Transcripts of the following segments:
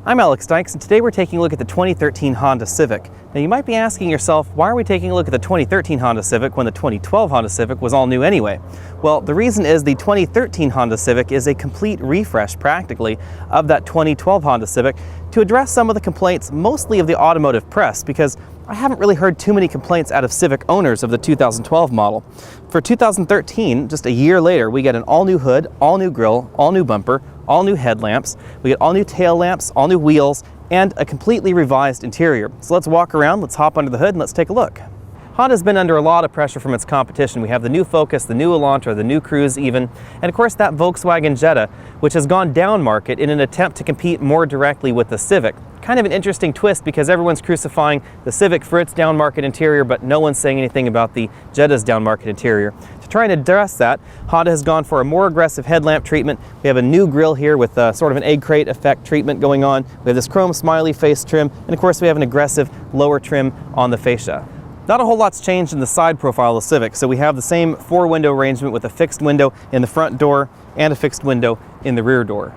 I'm Alex Dykes, and today we're taking a look at the 2013 Honda Civic. Now you might be asking yourself, why are we taking a look at the 2013 Honda Civic when the 2012 Honda Civic was all new anyway? Well, the reason is the 2013 Honda Civic is a complete refresh, practically, of that 2012 Honda Civic to address some of the complaints, mostly of the automotive press, because I haven't really heard too many complaints out of Civic owners of the 2012 model. For 2013, just a year later, we get an all-new hood, all-new grille, all-new bumper, all-new headlamps, we get all-new tail lamps, all-new wheels, and a completely revised interior. So let's walk around, let's hop under the hood, and let's take a look. Honda's been under a lot of pressure from its competition. We have the new Focus, the new Elantra, the new Cruze even, and of course that Volkswagen Jetta, which has gone down market in an attempt to compete more directly with the Civic. Kind of an interesting twist because everyone's crucifying the Civic for its down market interior, but no one's saying anything about the Jetta's down market interior. To try and address that, Honda has gone for a more aggressive headlamp treatment. We have a new grille here with sort of an egg crate effect treatment going on. We have this chrome smiley face trim, and of course we have an aggressive lower trim on the fascia. Not a whole lot's changed in the side profile of the Civic, so we have the same 4-window arrangement with a fixed window in the front door and a fixed window in the rear door.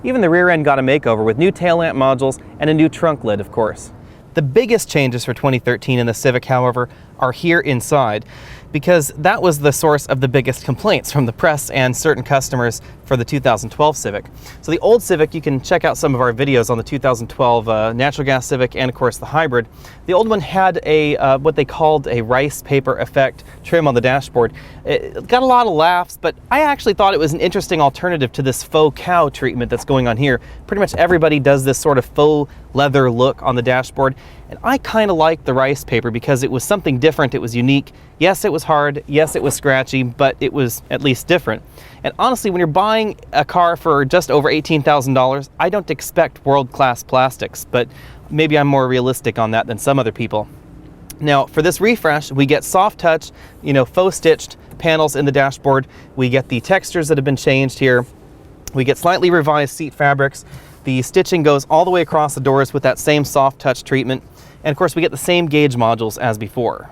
Even the rear end got a makeover with new tail lamp modules and a new trunk lid, of course. The biggest changes for 2013 in the Civic, however, are here inside, because that was the source of the biggest complaints from the press and certain customers for the 2012 Civic. So the old Civic, you can check out some of our videos on the 2012 natural gas Civic and of course the hybrid. The old one had a what they called a rice paper effect trim on the dashboard. It got a lot of laughs, but I actually thought it was an interesting alternative to this faux cow treatment that's going on here. Pretty much everybody does this sort of faux leather look on the dashboard, and I kind of liked the rice paper because it was something different, it was unique. Yes, it was hard, yes, it was scratchy, but it was at least different. And honestly, when you're buying a car for just over $18,000, I don't expect world-class plastics, but maybe I'm more realistic on that than some other people. Now, for this refresh, we get soft touch, faux stitched panels in the dashboard. We get the textures that have been changed here. We get slightly revised seat fabrics. The stitching goes all the way across the doors with that same soft touch treatment. And of course, we get the same gauge modules as before.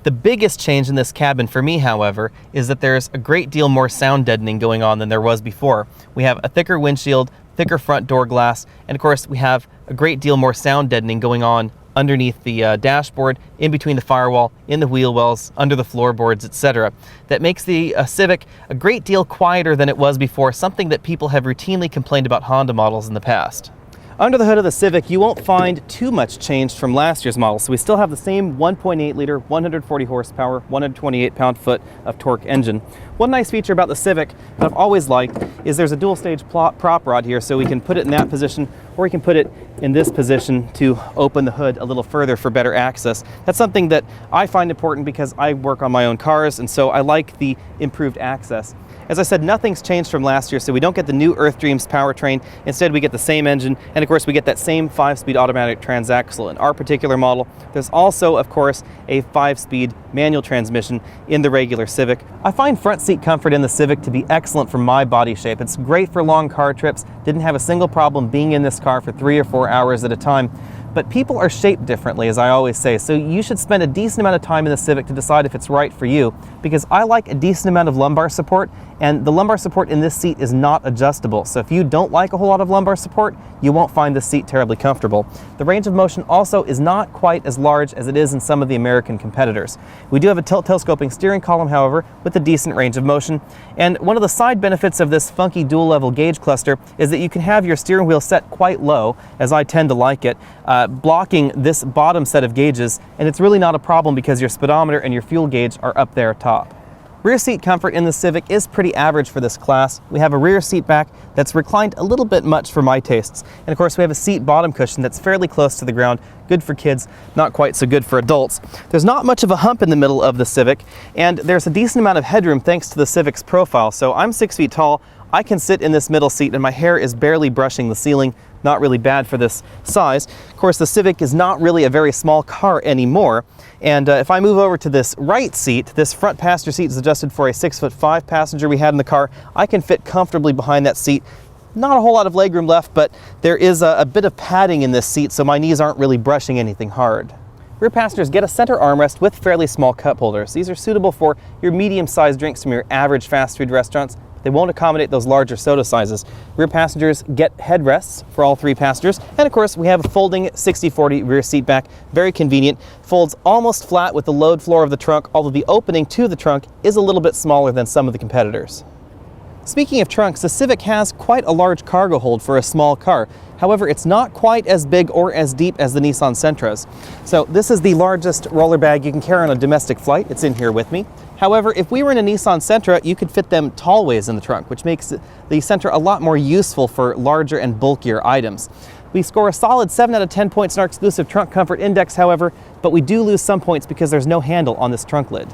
The biggest change in this cabin for me, however, is that there's a great deal more sound deadening going on than there was before. We have a thicker windshield, thicker front door glass, and of course we have a great deal more sound deadening going on underneath the dashboard, in between the firewall, in the wheel wells, under the floorboards, etc. That makes the Civic a great deal quieter than it was before, something that people have routinely complained about Honda models in the past. Under the hood of the Civic, you won't find too much changed from last year's model. So we still have the same 1.8 liter, 140 horsepower, 128 pound-foot of torque engine. One nice feature about the Civic that I've always liked is there's a dual stage prop rod here, so we can put it in that position, or we can put it in this position to open the hood a little further for better access. That's something that I find important because I work on my own cars, and so I like the improved access. As I said, nothing's changed from last year, so we don't get the new Earth Dreams powertrain. Instead, we get the same engine, and of course, we get that same 5-speed automatic transaxle in our particular model. There's also, of course, a 5-speed manual transmission in the regular Civic. I find front seat comfort in the Civic to be excellent for my body shape. It's great for long car trips. Didn't have a single problem being in this car for 3 or 4 hours at a time. But people are shaped differently, as I always say, so you should spend a decent amount of time in the Civic to decide if it's right for you, because I like a decent amount of lumbar support, and the lumbar support in this seat is not adjustable. So if you don't like a whole lot of lumbar support, you won't find this seat terribly comfortable. The range of motion also is not quite as large as it is in some of the American competitors. We do have a tilt-telescoping steering column, however, with a decent range of motion. And one of the side benefits of this funky dual-level gauge cluster is that you can have your steering wheel set quite low, as I tend to like it, blocking this bottom set of gauges, and it's really not a problem because your speedometer and your fuel gauge are up there top. Rear seat comfort in the Civic is pretty average for this class. We have a rear seat back that's reclined a little bit much for my tastes. And of course we have a seat bottom cushion that's fairly close to the ground, good for kids, not quite so good for adults. There's not much of a hump in the middle of the Civic, and there's a decent amount of headroom thanks to the Civic's profile. So I'm 6 feet tall, I can sit in this middle seat and my hair is barely brushing the ceiling. Not really bad for this size. Of course, the Civic is not really a very small car anymore. And if I move over to this right seat, this front passenger seat is adjusted for a 6'5" passenger we had in the car. I can fit comfortably behind that seat. Not a whole lot of legroom left, but there is a bit of padding in this seat, so my knees aren't really brushing anything hard. Rear passengers get a center armrest with fairly small cup holders. These are suitable for your medium-sized drinks from your average fast food restaurants. they won't accommodate those larger soda sizes. Rear passengers get headrests for all 3 passengers, and of course we have a folding 60/40 rear seat back, very convenient, folds almost flat with the load floor of the trunk, although the opening to the trunk is a little bit smaller than some of the competitors. Speaking of trunks, the Civic has quite a large cargo hold for a small car. However, it's not quite as big or as deep as the Nissan Sentras. So this is the largest roller bag you can carry on a domestic flight. It's in here with me. However, if we were in a Nissan Sentra, you could fit them tall ways in the trunk, which makes the Sentra a lot more useful for larger and bulkier items. We score a solid 7 out of 10 points in our exclusive trunk comfort index, however, but we do lose some points because there's no handle on this trunk lid.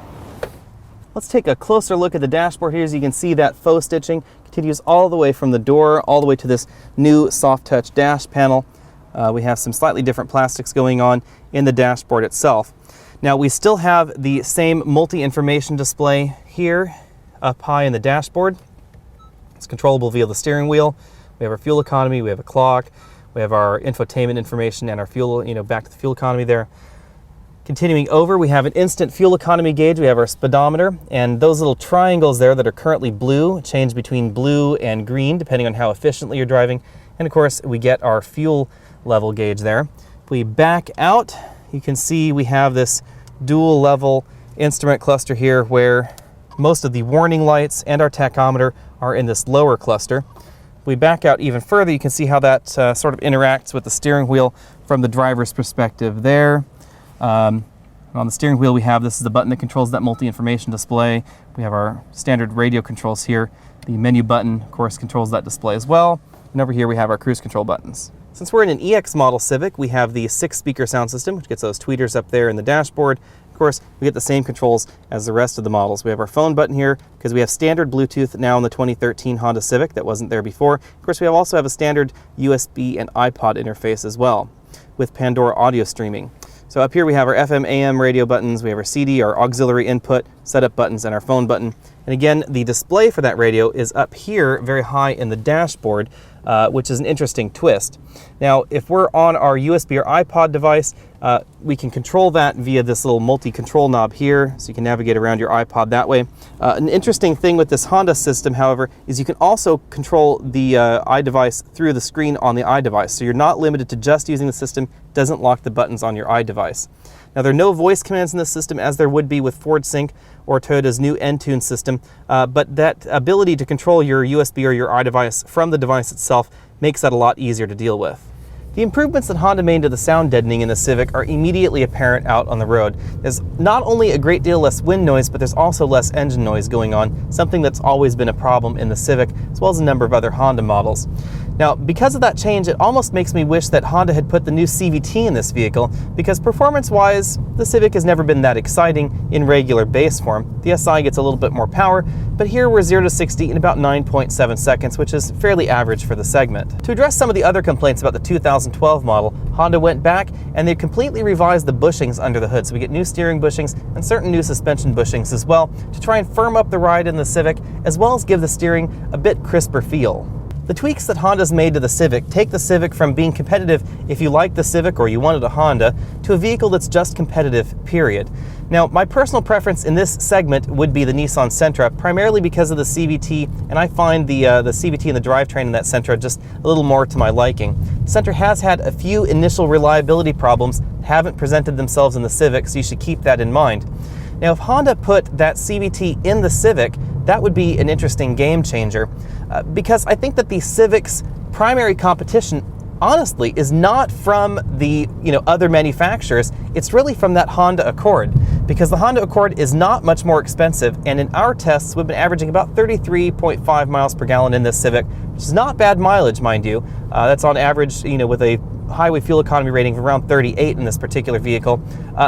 Let's take a closer look at the dashboard here. As you can see, that faux stitching continues all the way from the door all the way to this new soft touch dash panel. We have some slightly different plastics going on in the dashboard itself. Now we still have the same multi-information display here up high in the dashboard. It's controllable via the steering wheel. We have our fuel economy, we have a clock, we have our infotainment information and our fuel, back to the fuel economy there. Continuing over, we have an instant fuel economy gauge, we have our speedometer, and those little triangles there that are currently blue change between blue and green depending on how efficiently you're driving. And of course, we get our fuel level gauge there. If we back out, you can see we have this dual level instrument cluster here where most of the warning lights and our tachometer are in this lower cluster. If we back out even further, you can see how that sort of interacts with the steering wheel from the driver's perspective there. On the steering wheel this is the button that controls that multi-information display. We have our standard radio controls here. The menu button, of course, controls that display as well. And over here we have our cruise control buttons. Since we're in an EX model Civic, we have the 6-speaker sound system, which gets those tweeters up there in the dashboard. Of course, we get the same controls as the rest of the models. We have our phone button here because we have standard Bluetooth now in the 2013 Honda Civic that wasn't there before. Of course, we also have a standard USB and iPod interface as well with Pandora audio streaming. So up here we have our FM, AM radio buttons, we have our CD, our auxiliary input, setup buttons, and our phone button. And again, the display for that radio is up here very high in the dashboard, which is an interesting twist. Now, if we're on our USB or iPod device, we can control that via this little multi-control knob here, so you can navigate around your iPod that way. An interesting thing with this Honda system, however, is you can also control the iDevice through the screen on the iDevice, so you're not limited to just using the system. It doesn't lock the buttons on your iDevice. Now, there are no voice commands in this system as there would be with Ford Sync or Toyota's new Entune system, but that ability to control your USB or your iDevice from the device itself makes that a lot easier to deal with. The improvements that Honda made to the sound deadening in the Civic are immediately apparent out on the road. There's not only a great deal less wind noise, but there's also less engine noise going on, something that's always been a problem in the Civic, as well as a number of other Honda models. Now, because of that change, it almost makes me wish that Honda had put the new CVT in this vehicle, because performance-wise, the Civic has never been that exciting in regular base form. The SI gets a little bit more power, but here we're 0 to 60 in about 9.7 seconds, which is fairly average for the segment. To address some of the other complaints about the 2012 model, Honda went back and they completely revised the bushings under the hood. So we get new steering bushings and certain new suspension bushings as well to try and firm up the ride in the Civic, as well as give the steering a bit crisper feel. The tweaks that Honda's made to the Civic take the Civic from being competitive if you like the Civic or you wanted a Honda, to a vehicle that's just competitive, period. Now, my personal preference in this segment would be the Nissan Sentra, primarily because of the CVT, and I find the CVT and the drivetrain in that Sentra just a little more to my liking. The Sentra has had a few initial reliability problems that haven't presented themselves in the Civic, so you should keep that in mind. Now, if Honda put that CVT in the Civic, that would be an interesting game changer, because I think that the Civic's primary competition, honestly, is not from the other manufacturers. It's really from that Honda Accord, because the Honda Accord is not much more expensive, and in our tests we've been averaging about 33.5 miles per gallon in this Civic, which is not bad mileage, mind you. That's on average, with a highway fuel economy rating of around 38 in this particular vehicle,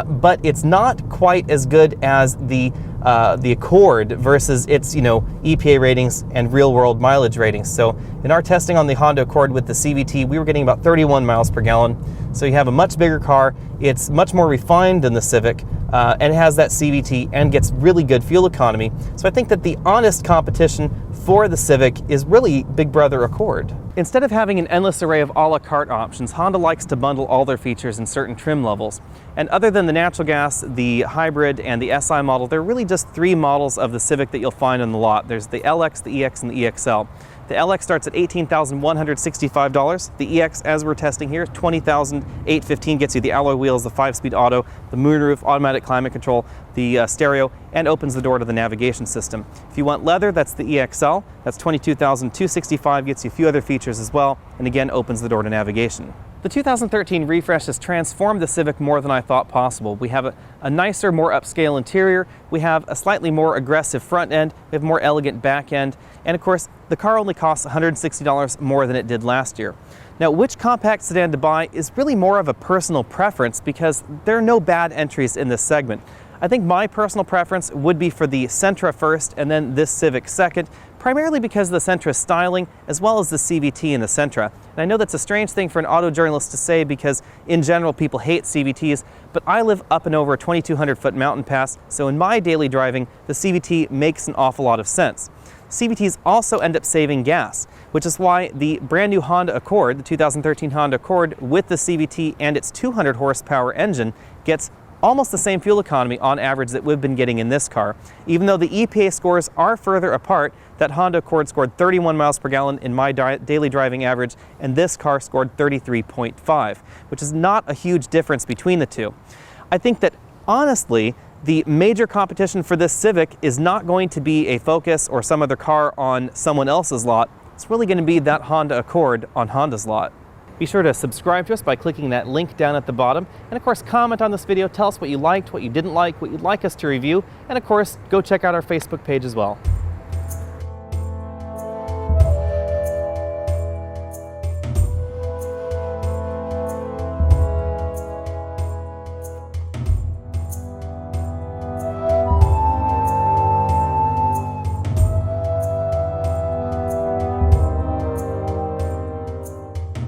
but it's not quite as good as the Accord versus its EPA ratings and real-world mileage ratings. So in our testing on the Honda Accord with the CVT, we were getting about 31 miles per gallon. So you have a much bigger car, it's much more refined than the Civic, and it has that CVT and gets really good fuel economy. So I think that the honest competition for the Civic is really Big Brother Accord. Instead of having an endless array of a la carte options, Honda likes to bundle all their features in certain trim levels. And other than the natural gas, the hybrid, and the SI model, there are really just 3 models of the Civic that you'll find on the lot. There's the LX, the EX, and the EXL. The LX starts at $18,165. The EX, as we're testing here, $20,815, gets you the alloy wheels, the 5-speed auto, the moonroof, automatic climate control, the stereo, and opens the door to the navigation system. If you want leather, that's the EXL. That's $22,265, gets you a few other features as well, and again opens the door to navigation. The 2013 refresh has transformed the Civic more than I thought possible. We have a nicer, more upscale interior, we have a slightly more aggressive front end, we have a more elegant back end, and of course the car only costs $160 more than it did last year. Now, which compact sedan to buy is really more of a personal preference because there are no bad entries in this segment. I think my personal preference would be for the Sentra first and then this Civic second, primarily because of the Sentra's styling as well as the CVT in the Sentra. And I know that's a strange thing for an auto journalist to say because in general people hate CVTs, but I live up and over a 2,200-foot mountain pass, so in my daily driving, the CVT makes an awful lot of sense. CVTs also end up saving gas, which is why the brand new Honda Accord, the 2013 Honda Accord with the CVT and its 200 horsepower engine, gets almost the same fuel economy on average that we've been getting in this car. Even though the EPA scores are further apart, that Honda Accord scored 31 miles per gallon in my daily driving average, and this car scored 33.5, which is not a huge difference between the two. I think that honestly, the major competition for this Civic is not going to be a Focus or some other car on someone else's lot. It's really going to be that Honda Accord on Honda's lot. Be sure to subscribe to us by clicking that link down at the bottom, and of course comment on this video, tell us what you liked, what you didn't like, what you'd like us to review, and of course go check out our Facebook page as well.